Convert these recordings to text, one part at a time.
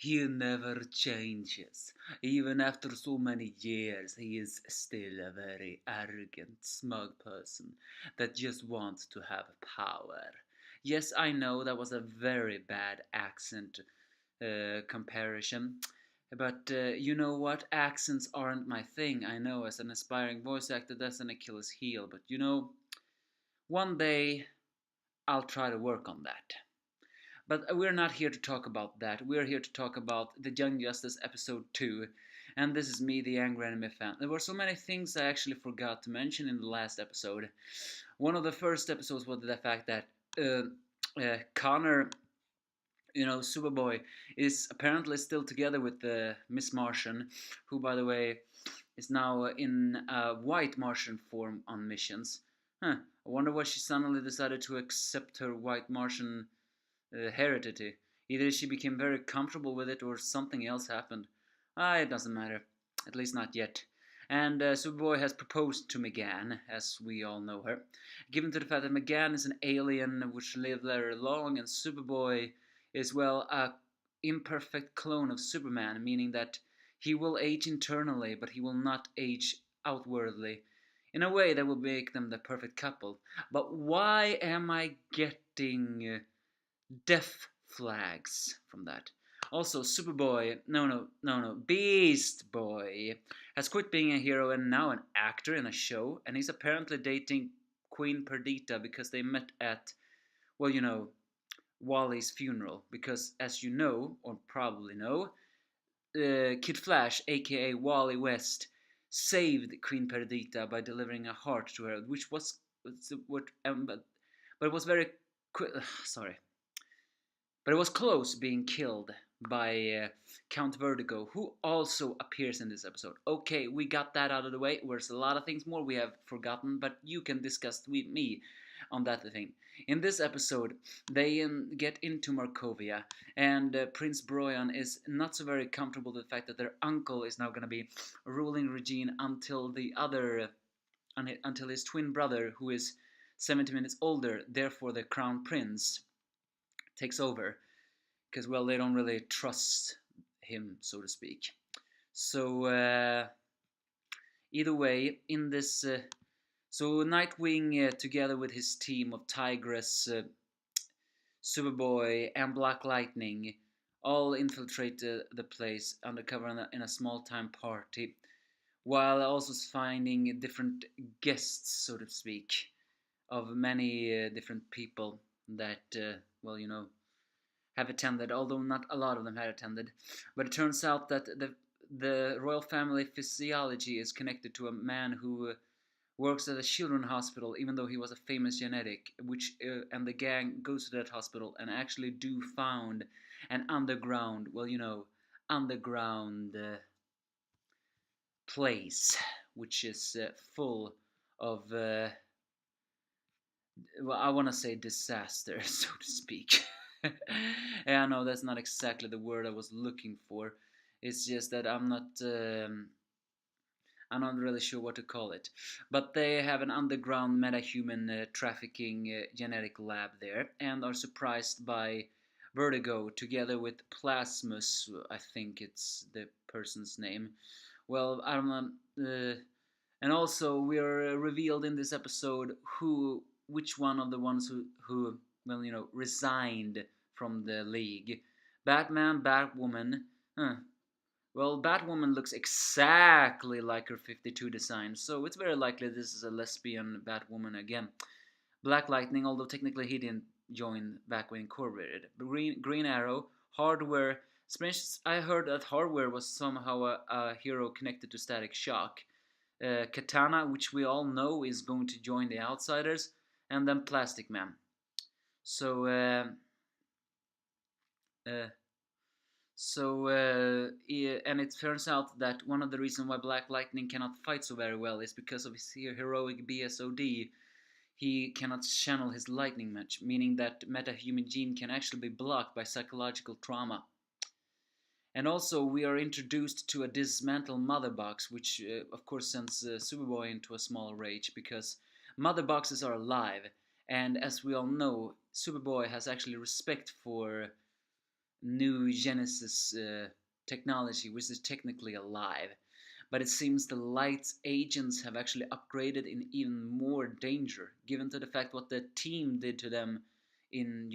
He never changes. Even after so many years, he is still a very arrogant, smug person that just wants to have power. Yes, I know that was a very bad accent comparison. But you know what? Accents aren't my thing. I know as an aspiring voice actor, that's an Achilles heel. But you know, one day I'll try to work on that. But we're not here to talk about that. We're here to talk about the Young Justice episode 2. And this is me, the Angry Anime Fan. There were so many things I actually forgot to mention in the last episode. One of the first episodes was the fact that Connor, Superboy, is apparently still together with Miss Martian, who, by the way, is now in a white Martian form on missions. Huh, I wonder why she suddenly decided to accept her white Martian heredity. Either she became very comfortable with it or something else happened. It doesn't matter. At least not yet. And Superboy has proposed to Megan, as we all know her. Given to the fact that Megan is an alien which lived there long, and Superboy is, well, a imperfect clone of Superman, meaning that he will age internally, but he will not age outwardly. In a way that will make them the perfect couple. But why am I getting death flags from that? Also, Superboy, no, Beast Boy has quit being a hero and now an actor in a show, and he's apparently dating Queen Perdita because they met at, well, Wally's funeral. Because, as you know, or probably know, Kid Flash, aka Wally West, saved Queen Perdita by delivering a heart to her, which was what, but it was very sorry, but it was close being killed by Count Vertigo, who also appears in this episode. Okay, we got that out of the way. There's a lot of things more we have forgotten, but you can discuss with me on that thing. In this episode, they get into Markovia, and Prince Broyan is not so very comfortable with the fact that their uncle is now going to be ruling Regine until his twin brother, who is 70 minutes older, therefore the crown prince, takes over, because, well, they don't really trust him, so to speak. So either way, in this so Nightwing, together with his team of Tigress, Superboy, and Black Lightning, all infiltrate the place undercover in a small time party, while also finding different guests, so to speak, of many different people that, well, have attended, although not a lot of them had attended. But it turns out that the royal family physiology is connected to a man who works at a children's hospital, even though he was a famous genetic. Which and the gang goes to that hospital and actually do found an underground, well, underground place, which is full of, well, I want to say disaster, so to speak. Yeah, no, that's not exactly the word I was looking for. It's just that I'm not really sure what to call it. But they have an underground metahuman trafficking genetic lab there, and are surprised by Vertigo together with Plasmus. I think it's the person's name. Well, I don't know. And also, we are revealed in this episode which one of the ones who well, resigned from the League. Batman, Batwoman. Huh. Well, Batwoman looks exactly like her 52 design, so it's very likely this is a lesbian Batwoman again. Black Lightning, although technically he didn't join back when Incorporated. Green Arrow, Hardware. I heard that Hardware was somehow a hero connected to Static Shock. Katana, which we all know is going to join the Outsiders, and then Plastic Man. So, uh, and it turns out that one of the reasons why Black Lightning cannot fight so very well is because of his heroic BSOD. He cannot channel his lightning match, meaning that metahuman gene can actually be blocked by psychological trauma. And also, we are introduced to a dismantled mother box, which of course sends Superboy into a small rage because mother boxes are alive, and as we all know, Superboy has actually respect for new Genesis technology, which is technically alive. But it seems the Light's agents have actually upgraded in even more danger, given to the fact what the team did to them in,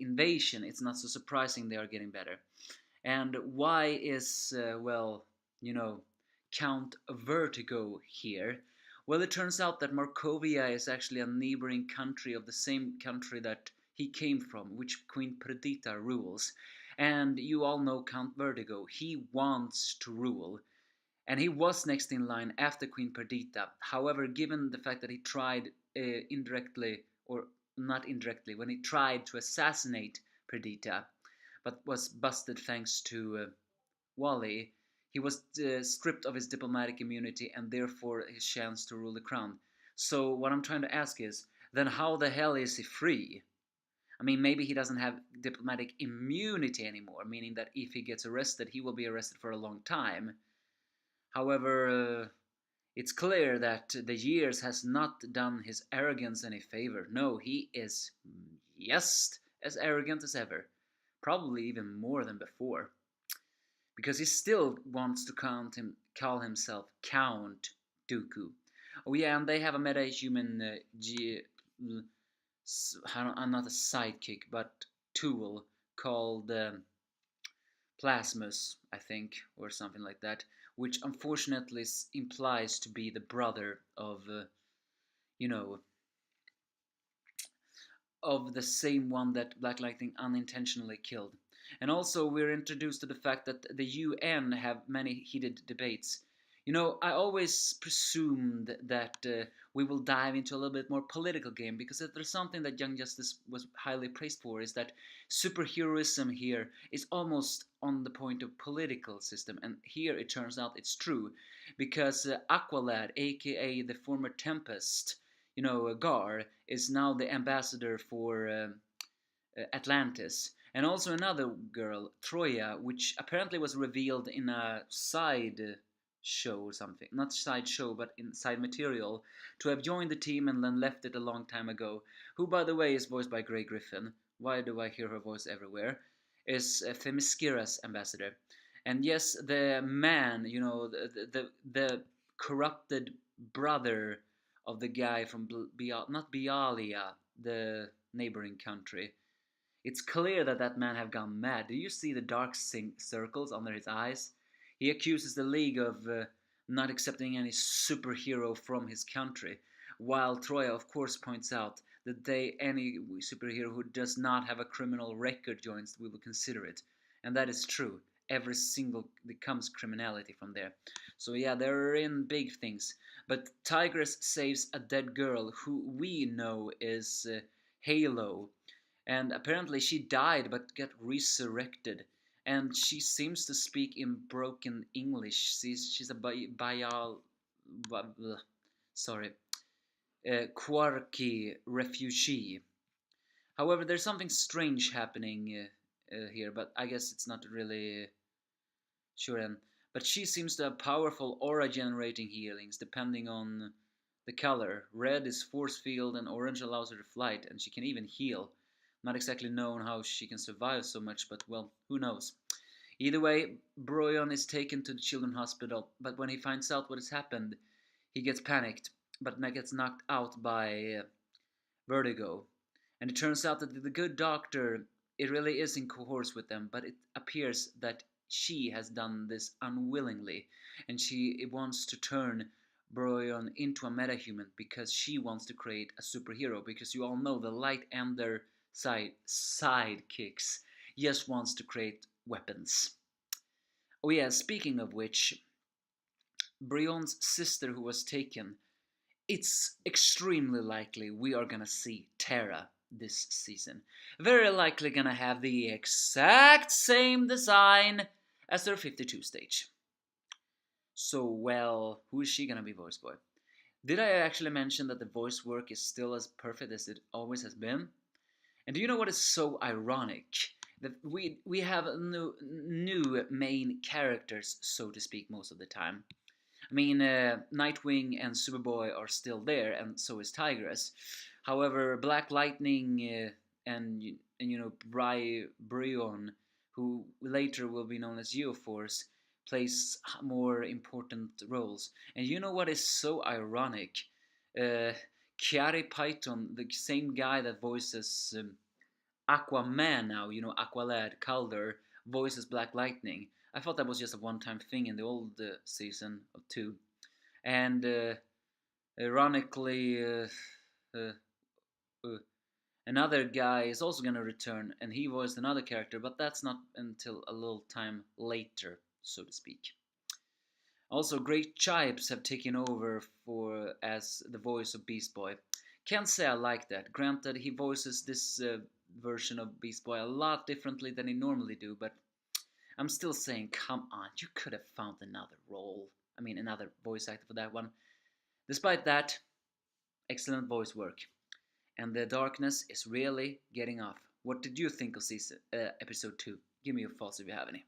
Invasion. It's not so surprising they are getting better. And why is, you know, Count Vertigo here? Well, it turns out that Markovia is actually a neighboring country of the same country that he came from, which Queen Perdita rules. And you all know Count Vertigo. He wants to rule. And he was next in line after Queen Perdita. However, given the fact that he tried indirectly, or not indirectly, when he tried to assassinate Perdita, but was busted thanks to Wally, he was stripped of his diplomatic immunity and therefore his chance to rule the crown. So what I'm trying to ask is, then how the hell is he free? I mean, maybe he doesn't have diplomatic immunity anymore, meaning that if he gets arrested, he will be arrested for a long time. However, it's clear that the years has not done his arrogance any favor. No, he is just as arrogant as ever, probably even more than before, because he still wants to call himself Count Dooku. Oh yeah, and they have a meta-human not a sidekick, but tool called Plasmus, I think, or something like that, which unfortunately implies to be the brother of, you know, of the same one that Black Lightning unintentionally killed. And also, we're introduced to the fact that the UN have many heated debates. I always presumed that we will dive into a little bit more political game, because if there's something that Young Justice was highly praised for, is that superheroism here is almost on the point of political system, and here it turns out it's true, because Aqualad, aka the former Tempest, Gar, is now the ambassador for Atlantis. And also another girl, Troya, which apparently was revealed in a side show or something. Not side show, but in side material, to have joined the team and then left it a long time ago. Who, by the way, is voiced by Grey Griffin. Why do I hear her voice everywhere? Is Themyscira's ambassador. And yes, the man, the corrupted brother of the guy from not Bialia, the neighboring country. It's clear that that man have gone mad. Do you see the dark circles under his eyes? He accuses the League of not accepting any superhero from his country, while Troya of course points out that any superhero who does not have a criminal record joins, we will consider it. And that is true. Every single becomes criminality from there. So yeah, they're in big things. But Tigress saves a dead girl who we know is Halo, and apparently she died but got resurrected, and she seems to speak in broken English. She's a sorry, Quarky refugee. However, there's something strange happening here, but I guess it's not really sure. But she seems to have powerful aura generating healings depending on the color. Red is force field and orange allows her to flight, and she can even heal. Not exactly known how she can survive so much, but well, who knows. Either way, Broyon is taken to the children's hospital, but when he finds out what has happened, he gets panicked, but gets knocked out by Vertigo. And it turns out that the good doctor, it really is in course with them, but it appears that she has done this unwillingly, and she wants to turn Broyon into a metahuman because she wants to create a superhero, because you all know the Light and their sidekicks just wants to create weapons. Oh yeah, speaking of which, Bryon's sister who was taken, it's extremely likely we are gonna see Terra this season. Very likely gonna have the exact same design as their 52 stage. So, well, who is she gonna be voiced by? Did I actually mention that the voice work is still as perfect as it always has been? And do you know what is so ironic? That we have new main characters, so to speak, most of the time. I mean, Nightwing and Superboy are still there, and so is Tigress. However, Black Lightning and Bryon, who later will be known as Geoforce, plays more important roles. And you know what is so ironic? Uh, Chiari Python, the same guy that voices Aquaman now, Aqualad Calder, voices Black Lightning. I thought that was just a one-time thing in the old season of 2. And ironically, uh, uh, another guy is also going to return, and he voiced another character, but that's not until a little time later, so to speak. Also, Great Chipes have taken over for as the voice of Beast Boy. Can't say I like that. Granted, he voices this version of Beast Boy a lot differently than he normally do, but I'm still saying, come on, you could have found another role. I mean, another voice actor for that one. Despite that, excellent voice work. And the darkness is really getting off. What did you think of season episode 2? Give me your thoughts if you have any.